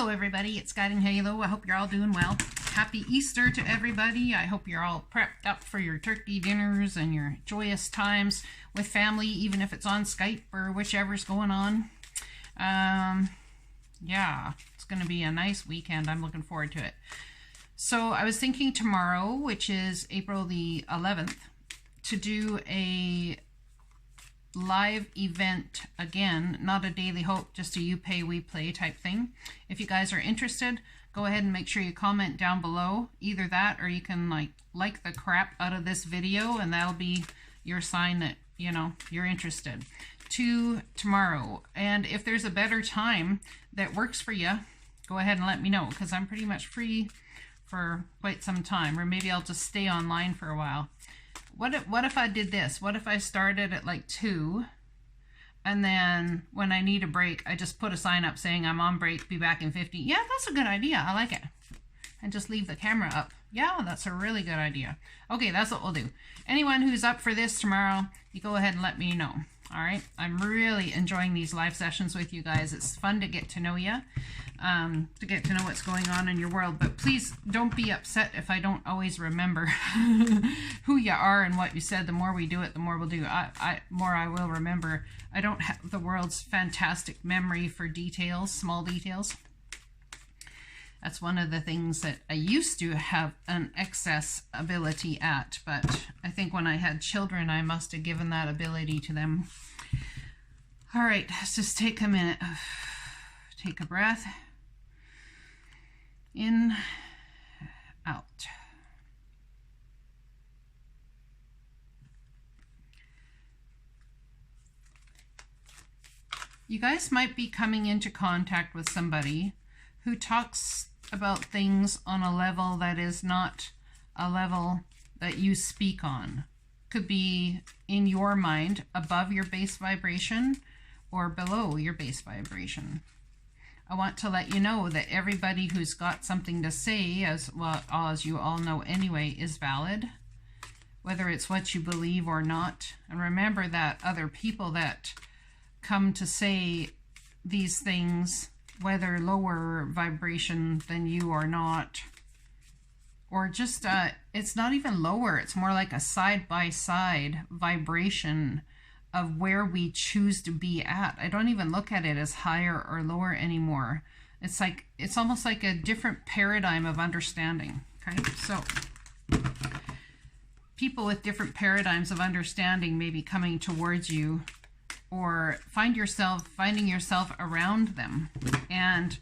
Hello everybody, it's Guiding Halo. I hope you're all doing well. Happy Easter to everybody. I hope you're all prepped up for your turkey dinners and your joyous times with family, even if it's on Skype or whichever's going on. Yeah, it's going to be a nice weekend. I'm looking forward to it. So I was thinking tomorrow, which is April the 11th, to do a live event again, not a daily hope, just a you pay we play type thing. If you guys are interested, go ahead and make sure you comment down below, either that or you can like the crap out of this video, and that'll be your sign that you know you're interested. To tomorrow, and if there's a better time that works for you, go ahead and let me know, because I'm pretty much free for quite some time, or maybe I'll just stay online for a while. What if I did this? What if I started at like 2, and then when I need a break, I just put a sign up saying I'm on break, be back in 50. Yeah, that's a good idea. I like it. And just leave the camera up. Yeah, that's a really good idea. Okay, that's what we'll do. Anyone who's up for this tomorrow, you go ahead and let me know. All right, I'm really enjoying these live sessions with you guys. It's fun to get to know you, to get to know what's going on in your world. But please don't be upset if I don't always remember who you are and what you said. The more we do it, the more we'll do. More I will remember. I don't have the world's fantastic memory for details, small details. That's one of the things that I used to have an excess ability at, but I think when I had children, I must have given that ability to them. All right, let's just take a minute. Take a breath. In, out. You guys might be coming into contact with somebody who talks about things on a level that is not a level that you speak on. Could be in your mind above your base vibration or below your base vibration. I want to let you know that everybody who's got something to say, as well as you all know anyway, is valid, whether it's what you believe or not. And remember that other people that come to say these things, whether lower vibration than you or not, or just it's not even lower, it's more like a side-by-side vibration of where we choose to be at. I don't even look at it as higher or lower anymore. It's like, it's almost like a different paradigm of understanding. Okay, so people with different paradigms of understanding may be coming towards you, or finding yourself around them, and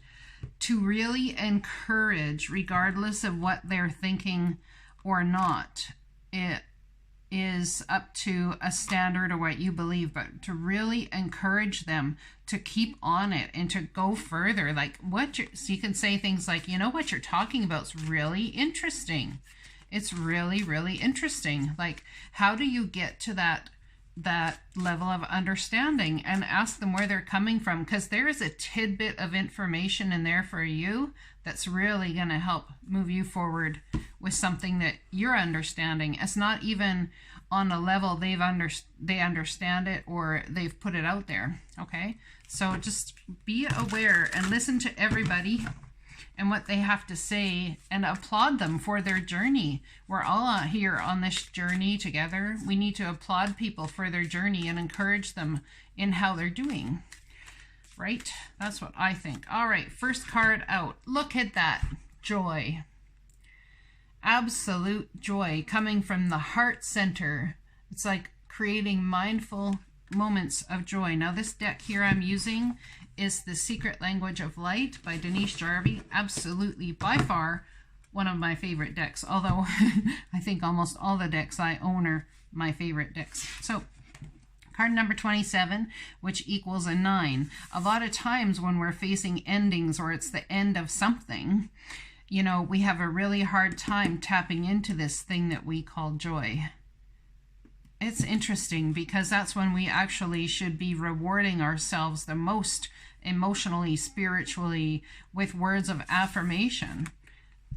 to really encourage, regardless of what they're thinking or not, it is up to a standard or what you believe, but to really encourage them to keep on it and to go further. Like so you can say things like, you know, what you're talking about is really interesting. It's really, really interesting. Like, how do you get to that level of understanding? And ask them where they're coming from, because there is a tidbit of information in there for you that's really going to help move you forward with something that you're understanding. It's not even on a level they understand it or they've put it out there. Okay, so just be aware and listen to everybody and what they have to say, and applaud them for their journey. We're all out here on this journey together. We need to applaud people for their journey and encourage them in how they're doing. Right? That's what I think. All right, first card out. Look at that. Joy. Absolute joy coming from the heart center. It's like creating mindful moments of joy. Now this deck here I'm using is The Secret Language of Light by Denise Jarvie. Absolutely, by far, one of my favorite decks. Although I think almost all the decks I own are my favorite decks. So card number 27, which equals a 9. A lot of times when we're facing endings, or it's the end of something, you know, we have a really hard time tapping into this thing that we call joy. It's interesting because that's when we actually should be rewarding ourselves the most emotionally, spiritually, with words of affirmation.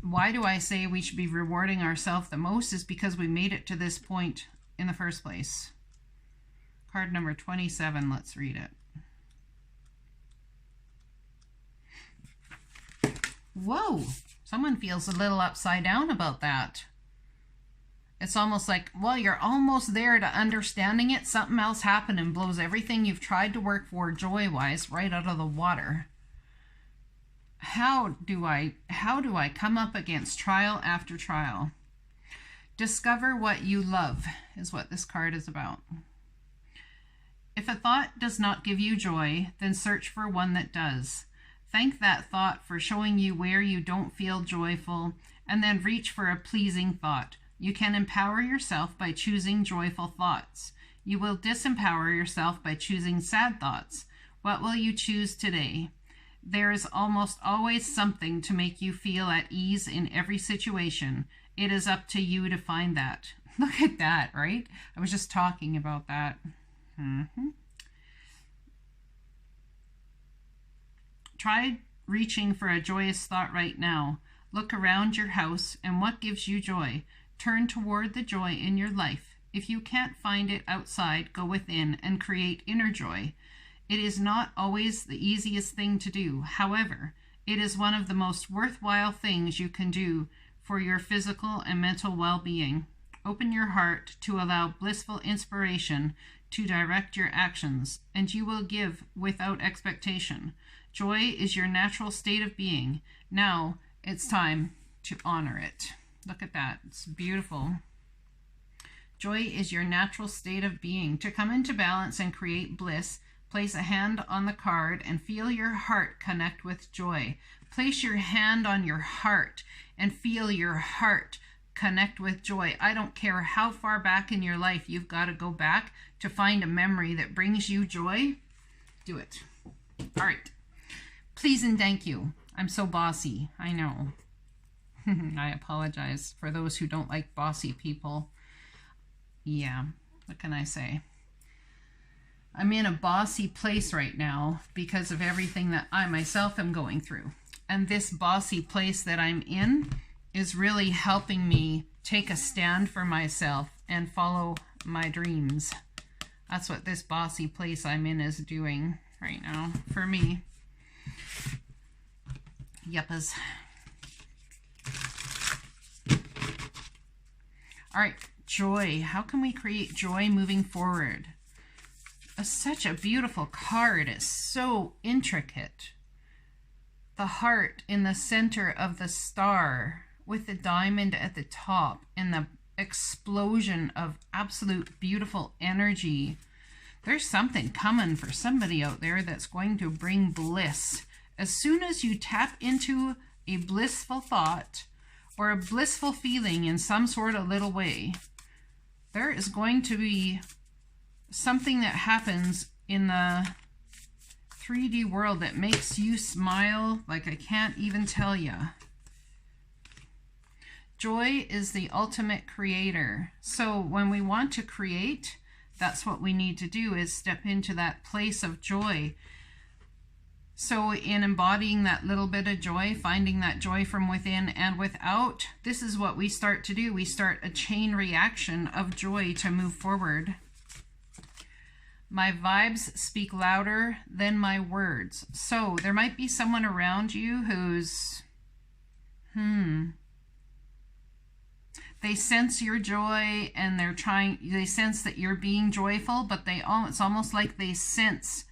Why do I say we should be rewarding ourselves the most? Is because we made it to this point in the first place. Card number 27, let's read it. Whoa, someone feels a little upside down about that. It's almost like, well, you're almost there to understanding it. Something else happened and blows everything you've tried to work for joy-wise right out of the water. How do I come up against trial after trial? Discover what you love is what this card is about. If a thought does not give you joy, then search for one that does. Thank that thought for showing you where you don't feel joyful, and then reach for a pleasing thought. You can empower yourself by choosing joyful thoughts. You will disempower yourself by choosing sad thoughts. What will you choose today? There is almost always something to make you feel at ease in every situation. It is up to you to find that. Look at that, right? I was just talking about that. Try reaching for a joyous thought right now. Look around your house and what gives you joy. Turn toward the joy in your life. If you can't find it outside, go within and create inner joy. It is not always the easiest thing to do. However, it is one of the most worthwhile things you can do for your physical and mental well-being. Open your heart to allow blissful inspiration to direct your actions, and you will give without expectation. Joy is your natural state of being. Now it's time to honor it. Look at that. It's beautiful. Joy is your natural state of being. To come into balance and create bliss, place a hand on the card and feel your heart connect with joy. Place your hand on your heart and feel your heart connect with joy. I don't care how far back in your life you've got to go back to find a memory that brings you joy. Do it. All right. Please and thank you. I'm so bossy. I know. I apologize for those who don't like bossy people. Yeah, what can I say? I'm in a bossy place right now because of everything that I myself am going through. And this bossy place that I'm in is really helping me take a stand for myself and follow my dreams. That's what this bossy place I'm in is doing right now for me. Yuppas. All right, joy. How can we create joy moving forward? Such a beautiful card. It's so intricate. The heart in the center of the star with the diamond at the top and the explosion of absolute beautiful energy. There's something coming for somebody out there that's going to bring bliss. As soon as you tap into a blissful thought or a blissful feeling in some sort of little way, there is going to be something that happens in the 3D world that makes you smile like I can't even tell you. Joy is the ultimate creator. So when we want to create, that's what we need to do, is step into that place of joy. So in embodying that little bit of joy, finding that joy from within and without, this is what we start to do. We start a chain reaction of joy to move forward. My vibes speak louder than my words. So there might be someone around you who's, they sense your joy and they sense that you're being joyful, but it's almost like they sense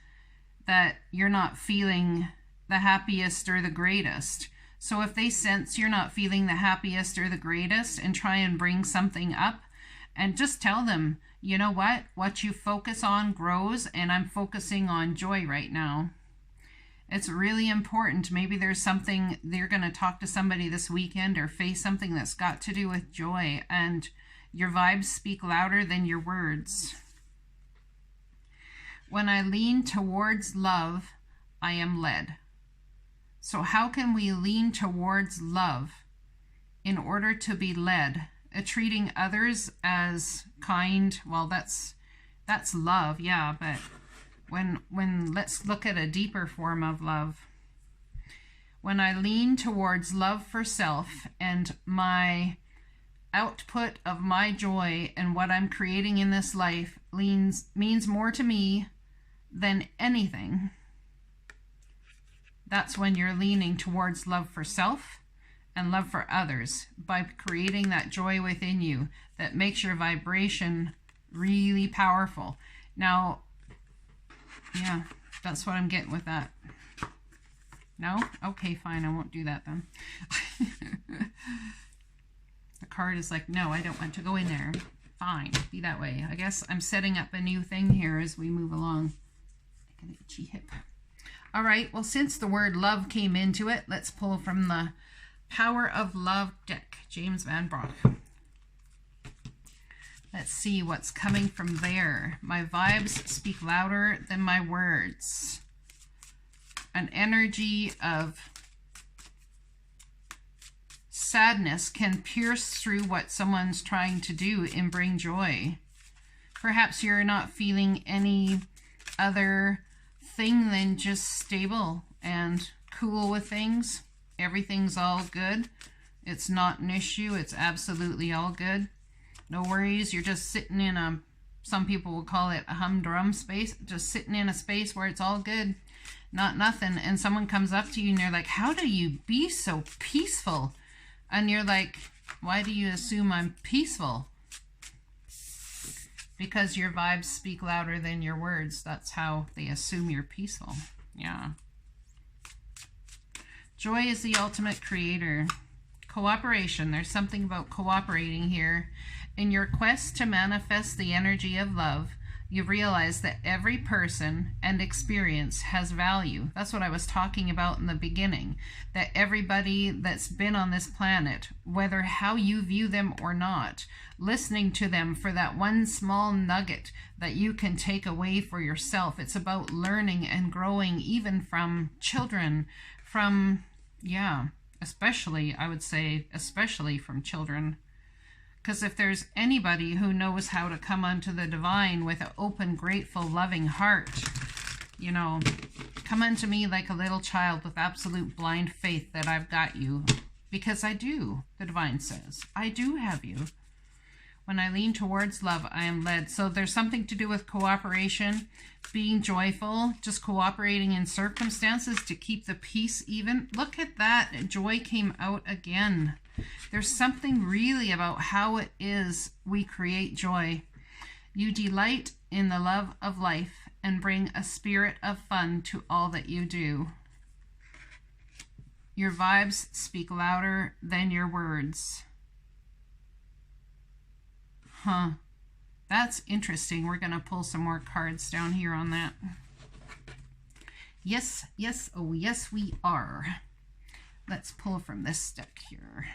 that you're not feeling the happiest or the greatest. So if they sense you're not feeling the happiest or the greatest and try and bring something up, and just tell them, you know what you focus on grows, and I'm focusing on joy right now. It's really important. Maybe there's something, they're going to talk to somebody this weekend or face something that's got to do with joy, and your vibes speak louder than your words. When I lean towards love, I am led. So how can we lean towards love in order to be led? Treating others as kind, well, that's love, yeah, but when let's look at a deeper form of love. When I lean towards love for self and my output of my joy and what I'm creating in this life means more to me than anything. That's when you're leaning towards love for self and love for others by creating that joy within you that makes your vibration really powerful. Now, yeah, that's what I'm getting with that. No? Okay, fine. I won't do that then. The card is like, no, I don't want to go in there. Fine, be that way. I guess I'm setting up a new thing here as we move along. I got an itchy hip. All right, well, since the word love came into it, let's pull from the Power of Love deck, James Van Broek. Let's see what's coming from there. My vibes speak louder than my words. An energy of sadness can pierce through what someone's trying to do and bring joy. Perhaps you're not feeling any other thing than just stable and cool with things. Everything's all good. It's not an issue. It's absolutely all good. No worries. You're just sitting in a, some people will call it a humdrum space, just sitting in a space where it's all good. Not nothing. And someone comes up to you and they're like, how do you be so peaceful? And you're like, why do you assume I'm peaceful? Because your vibes speak louder than your words. That's how they assume you're peaceful. Yeah. Joy is the ultimate creator. Cooperation. There's something about cooperating here. In your quest to manifest the energy of love, you realize that every person and experience has value. That's what I was talking about in the beginning. That everybody that's been on this planet, whether how you view them or not, listening to them for that one small nugget that you can take away for yourself. It's about learning and growing, even from children, from, yeah, especially, I would say, especially from children. Because if there's anybody who knows how to come unto the divine with an open, grateful, loving heart, you know, come unto me like a little child with absolute blind faith that I've got you. Because I do, the divine says. I do have you. When I lean towards love, I am led. So there's something to do with cooperation, being joyful, just cooperating in circumstances to keep the peace even. Look at that. Joy came out again. There's something really about how it is we create joy. You delight in the love of life and bring a spirit of fun to all that you do. Your vibes speak louder than your words. Huh. That's interesting. We're going to pull some more cards down here on that. Yes, yes, oh yes we are. Let's pull from this deck here.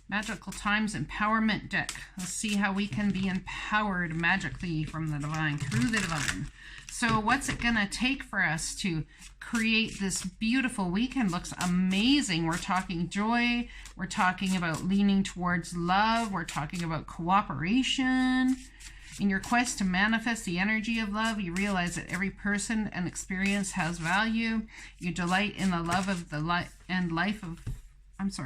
Magical Times Empowerment deck. Let's see how we can be empowered magically from the divine, through the divine. So what's it going to take for us to create this beautiful weekend? Looks amazing. We're talking joy. We're talking about leaning towards love. We're talking about cooperation. In your quest to manifest the energy of love, you realize that every person and experience has value. You delight in the love of the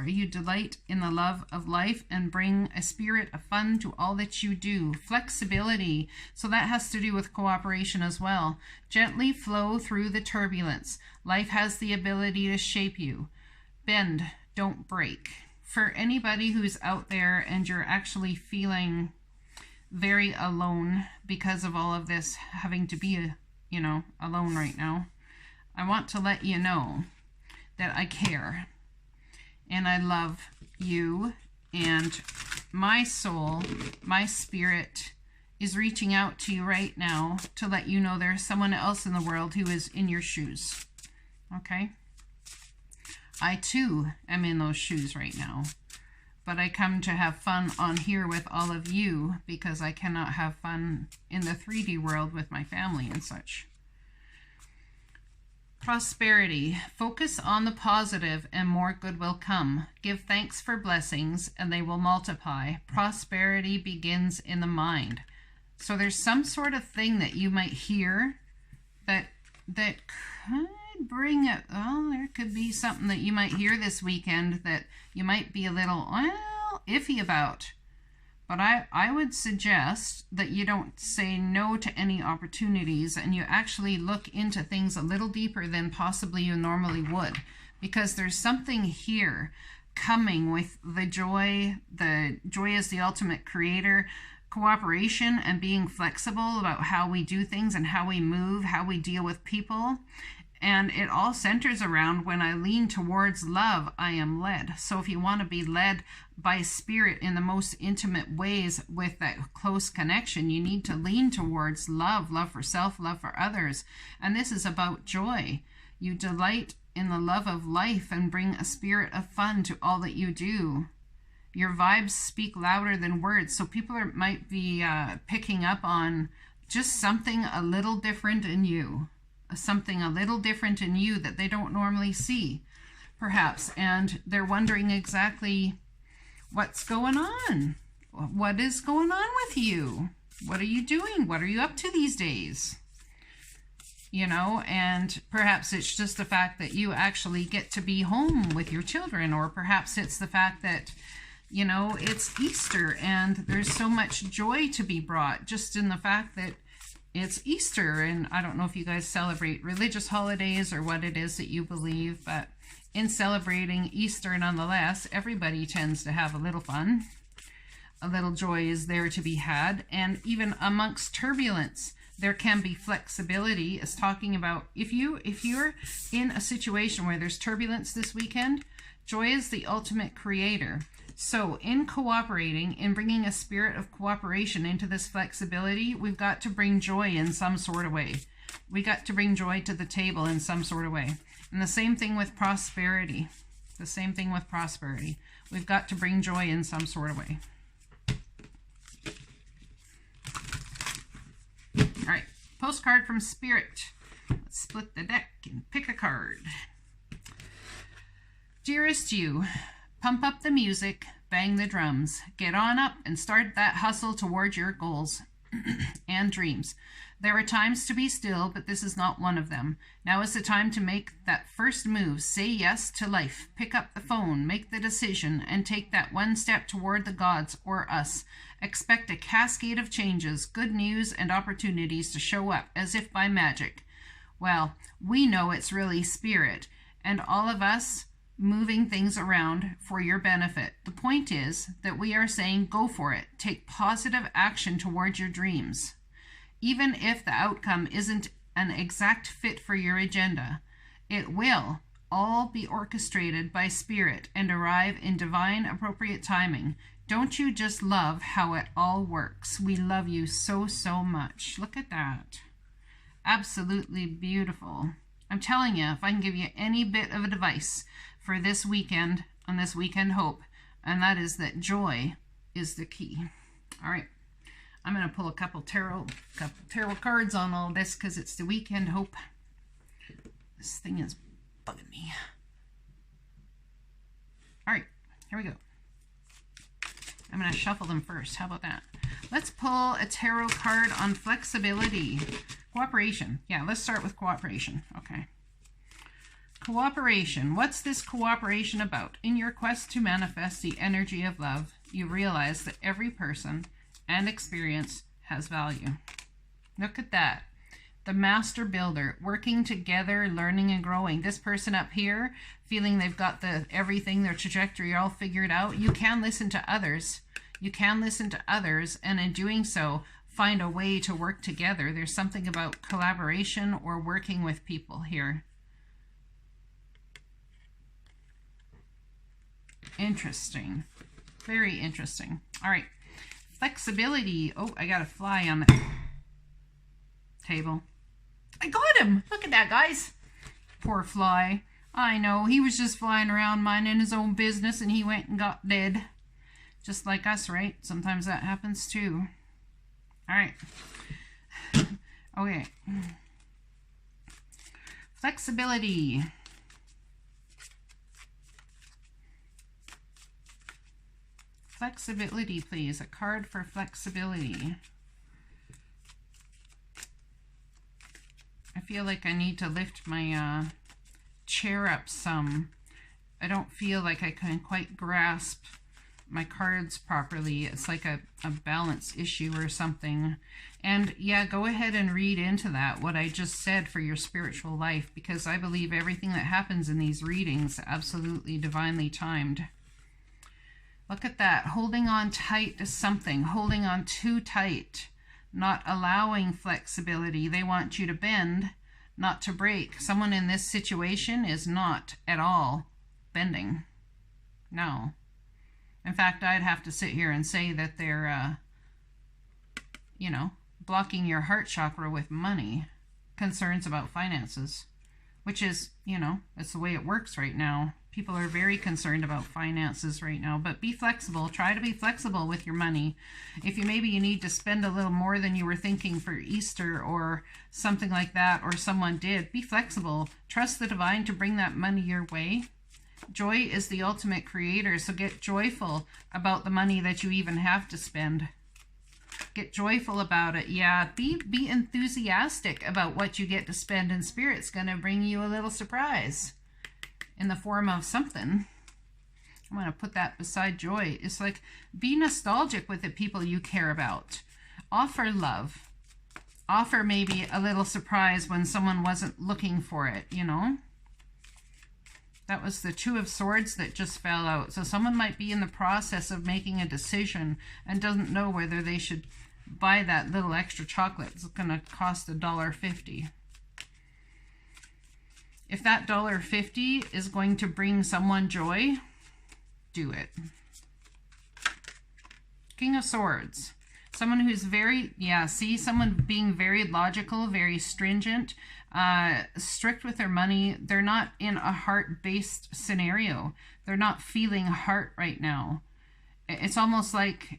you delight in the love of life and bring a spirit of fun to all that you do. Flexibility. So that has to do with cooperation as well. Gently flow through the turbulence. Life has the ability to shape you. Bend, don't break. For anybody who's out there and you're actually feeling very alone because of all of this, having to be, alone right now, I want to let you know that I care. And I love you, and my soul, my spirit is reaching out to you right now to let you know there's someone else in the world who is in your shoes. Okay? I too am in those shoes right now. But I come to have fun on here with all of you because I cannot have fun in the 3D world with my family and such. Prosperity. Focus on the positive and more good will come. Give thanks for blessings and they will multiply. Prosperity begins in the mind. So there's some sort of thing that you might hear that could bring it. Well, there could be something that you might hear this weekend that you might be a little, iffy about. But I would suggest that you don't say no to any opportunities and you actually look into things a little deeper than possibly you normally would. Because there's something here coming with the joy. The joy is the ultimate creator. Cooperation and being flexible about how we do things and how we move, how we deal with people. And it all centers around when I lean towards love, I am led. So if you want to be led by spirit in the most intimate ways with that close connection, you need to lean towards love, love for self, love for others. And this is about joy. You delight in the love of life and bring a spirit of fun to all that you do. Your vibes speak louder than words. So people might be picking up on just something a little different in you. Something a little different in you that they don't normally see, perhaps. And they're wondering exactly what's going on. What is going on with you? What are you doing? What are you up to these days? You know, and perhaps it's just the fact that you actually get to be home with your children, or perhaps it's the fact that, you know, it's Easter and there's so much joy to be brought just in the fact that it's Easter. And I don't know if you guys celebrate religious holidays or what it is that you believe, but in celebrating Easter nonetheless, everybody tends to have a little fun. A little joy is there to be had. And even amongst turbulence, there can be flexibility. It's talking about if you're in a situation where there's turbulence this weekend, joy is the ultimate creator. So in cooperating, in bringing a spirit of cooperation into this flexibility, we've got to bring joy in some sort of way. We got to bring joy to the table in some sort of way. And the same thing with prosperity. The same thing with prosperity. We've got to bring joy in some sort of way. All right, postcard from Spirit. Let's split the deck and pick a card. Dearest you, pump up the music, bang the drums, get on up and start that hustle towards your goals and dreams. There are times to be still, but this is not one of them. Now is the time to make that first move. Say yes to life. Pick up the phone, make the decision, and take that one step toward the gods or us. Expect a cascade of changes, good news, and opportunities to show up as if by magic. Well, we know it's really spirit, and all of us moving things around for your benefit. The point is that we are saying go for it. Take positive action towards your dreams. Even if the outcome isn't an exact fit for your agenda, it will all be orchestrated by spirit and arrive in divine appropriate timing. Don't you just love how it all works? We love you so, so much. Look at that. Absolutely beautiful. I'm telling you, if I can give you any bit of advice for this weekend, on this Weekend Hope, and that is that joy is the key. All right. I'm going to pull a couple tarot cards on all this because it's the Weekend Hope. This thing is bugging me. All right, here we go. I'm going to shuffle them first. How about that? Let's pull a tarot card on flexibility. Cooperation. Yeah, let's start with cooperation. Okay. Cooperation. What's this cooperation about? In your quest to manifest the energy of love, you realize that every person and experience has value. Look at that. The master builder, working together, learning and growing. This person up here, feeling they've got everything, their trajectory all figured out. You can listen to others. You can listen to others, and in doing so, find a way to work together. There's something about collaboration or working with people here. Interesting. Very interesting. All right. Flexibility. Oh, I got a fly on the table. I got him. Look at that, guys. Poor fly. I know. He was just flying around minding his own business and he went and got dead. Just like us, right? Sometimes that happens too. All right. Okay. Flexibility. Flexibility, please. A card for flexibility. I feel like I need to lift my chair up some. I don't feel like I can quite grasp my cards properly. It's like a balance issue or something. And yeah, go ahead and read into that, what I just said for your spiritual life, because I believe everything that happens in these readings absolutely divinely timed. Look at that, holding on tight to something, holding on too tight, not allowing flexibility. They want you to bend, not to break. Someone in this situation is not at all bending. No. In fact, I'd have to sit here and say that they're, you know, blocking your heart chakra with money, concerns about finances, which is, you know, it's the way it works right now. People are very concerned about finances right now, but be flexible. Try to be flexible with your money. If maybe you need to spend a little more than you were thinking for Easter or something like that, or someone did, be flexible. Trust the divine to bring that money your way. Joy is the ultimate creator, so get joyful about the money that you even have to spend. Get joyful about it. Yeah, be enthusiastic about what you get to spend, and Spirit's going to bring you a little surprise in the form of something. I'm going to put that beside joy. It's like, be nostalgic with the people you care about. Offer love. Offer maybe a little surprise when someone wasn't looking for it, you know? That was the Two of Swords that just fell out. So someone might be in the process of making a decision and doesn't know whether they should buy that little extra chocolate. It's going to cost $1.50. If that $1.50 is going to bring someone joy, do it. King of Swords. Someone who's very, yeah, see, someone being very logical, very stringent, strict with their money. They're not in a heart-based scenario. They're not feeling heart right now. It's almost like,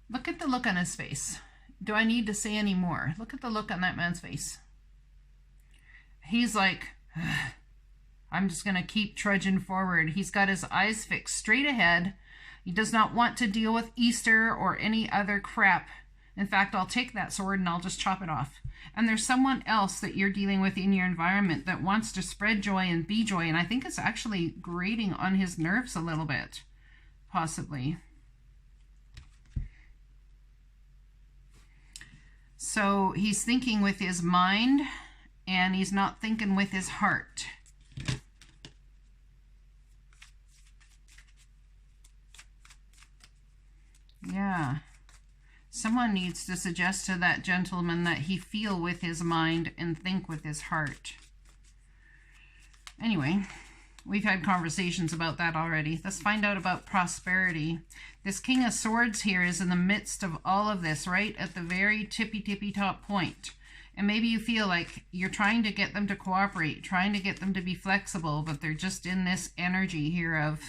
look at the look on his face. Do I need to say any more? Look at the look on that man's face. He's like, I'm just going to keep trudging forward. He's got his eyes fixed straight ahead. He does not want to deal with Easter or any other crap. In fact, I'll take that sword and I'll just chop it off. And there's someone else that you're dealing with in your environment that wants to spread joy and be joy. And I think it's actually grating on his nerves a little bit, possibly. So he's thinking with his mind and he's not thinking with his heart. Yeah. Someone needs to suggest to that gentleman that he feel with his mind and think with his heart. Anyway, we've had conversations about that already. Let's find out about prosperity. This King of Swords here is in the midst of all of this, right at the very tippy top point. And maybe you feel like you're trying to get them to cooperate, trying to get them to be flexible, but they're just in this energy here of,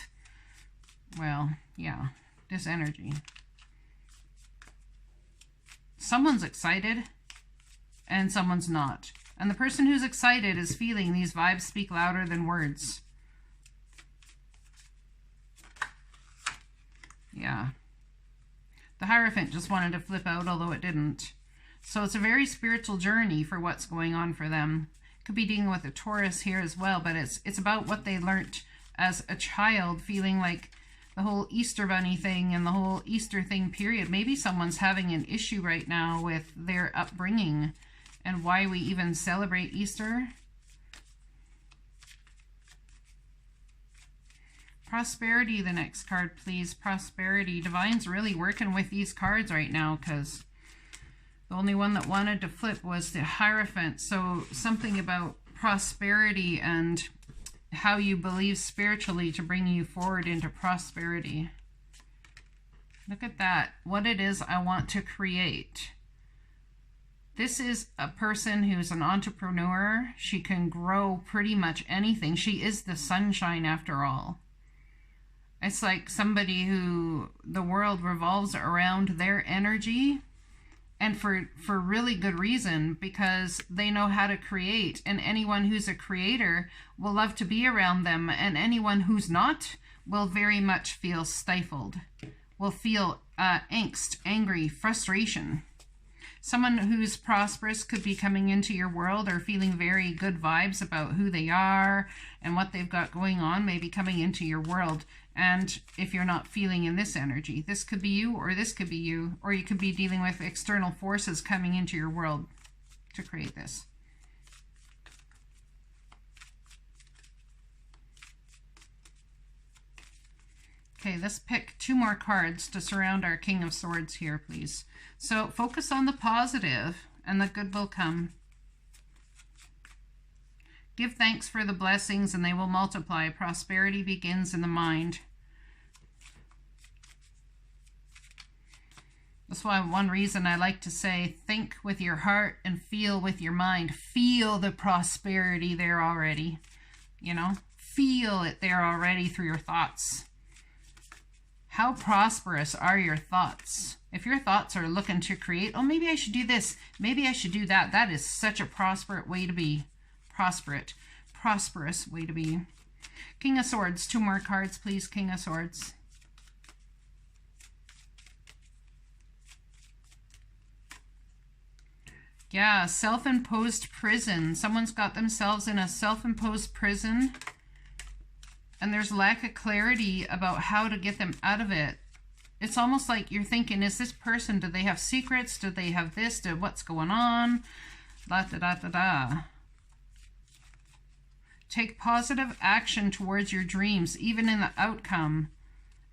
well, yeah, this energy. Someone's excited and someone's not. And the person who's excited is feeling these vibes speak louder than words. Yeah. The Hierophant just wanted to flip out, although it didn't. So it's a very spiritual journey for what's going on for them. Could be dealing with a Taurus here as well, but it's about what they learned as a child, feeling like the whole Easter bunny thing and the whole Easter thing period. Maybe someone's having an issue right now with their upbringing and why we even celebrate Easter. Prosperity, the next card, please. Prosperity. Divine's really working with these cards right now because the only one that wanted to flip was the Hierophant. So something about prosperity and how you believe spiritually to bring you forward into prosperity. Look at that. What it is I want to create. This is a person who's an entrepreneur. She can grow pretty much anything. She is the sunshine after all. It's like somebody who the world revolves around their energy, and for really good reason, because they know how to create, and anyone who's a creator will love to be around them, and anyone who's not will very much feel stifled, will feel angst, angry, frustration. Someone who's prosperous could be coming into your world or feeling very good vibes about who they are and what they've got going on, maybe coming into your world. And if you're not feeling in this energy, this could be you, or this could be you, or you could be dealing with external forces coming into your world to create this. Okay, let's pick 2 more cards to surround our King of Swords here, please. So focus on the positive and the good will come. Give thanks for the blessings and they will multiply. Prosperity begins in the mind. That's why one reason I like to say, think with your heart and feel with your mind. Feel the prosperity there already. You know, feel it there already through your thoughts. How prosperous are your thoughts? If your thoughts are looking to create, oh, maybe I should do this, maybe I should do that, that is such a prosperous way to be. Prosperous way to be. King of Swords, 2 more cards, please, King of Swords. Yeah, self-imposed prison. Someone's got themselves in a self-imposed prison. And there's lack of clarity about how to get them out of it. It's almost like you're thinking, is this person, do they have secrets? Do they have this? What's going on? Da, da, da, da, da. Take positive action towards your dreams, even in the outcome.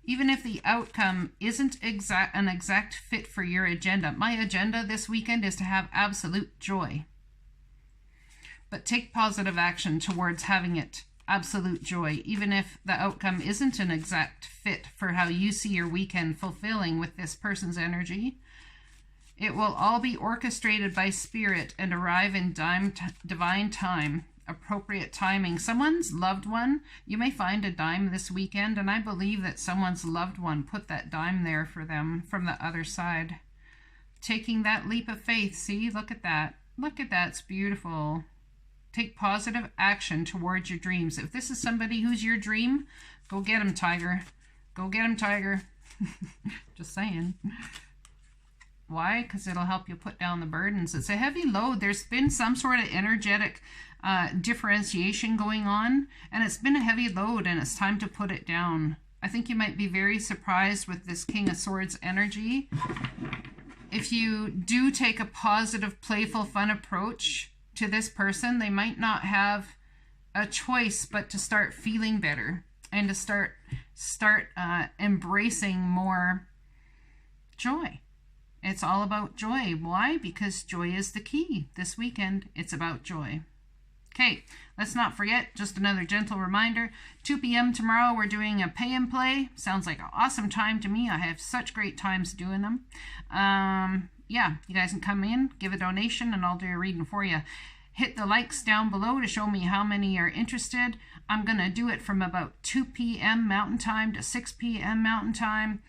Even if the outcome isn't an exact fit for your agenda. My agenda this weekend is to have absolute joy. But take positive action towards having it. Absolute joy, even if the outcome isn't an exact fit for how you see your weekend fulfilling with this person's energy. It will all be orchestrated by spirit and arrive in divine time, appropriate timing. Someone's loved one, you may find a dime this weekend, and I believe that someone's loved one put that dime there for them from the other side. Taking that leap of faith, see, look at that. Look at that, it's beautiful. Take positive action towards your dreams. If this is somebody who's your dream, go get him, Tiger. Go get him, Tiger. Just saying. Why? Because it'll help you put down the burdens. It's a heavy load. There's been some sort of energetic differentiation going on, and it's been a heavy load, and it's time to put it down. I think you might be very surprised with this King of Swords energy. If you do take a positive, playful, fun approach to this person, they might not have a choice but to start feeling better and to start embracing more joy. It's all about joy. Why? Because joy is the key. This weekend, it's about joy. Okay, let's not forget, just another gentle reminder, 2 p.m. tomorrow, we're doing a pay and play. Sounds like an awesome time to me. I have such great times doing them. Yeah, you guys can come in, give a donation, and I'll do a reading for you. Hit the likes down below to show me how many are interested. I'm going to do it from about 2 p.m. Mountain Time to 6 p.m. Mountain Time.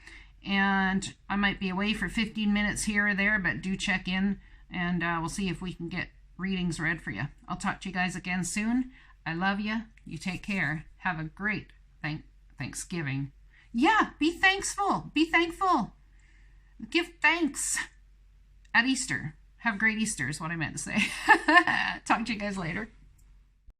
And I might be away for 15 minutes here or there, but do check in, and we'll see if we can get readings read for you. I'll talk to you guys again soon. I love you. You take care. Have a great Thanksgiving. Yeah, be thankful. Be thankful. Give thanks at Easter. Have a great Easter is what I meant to say. Talk to you guys later.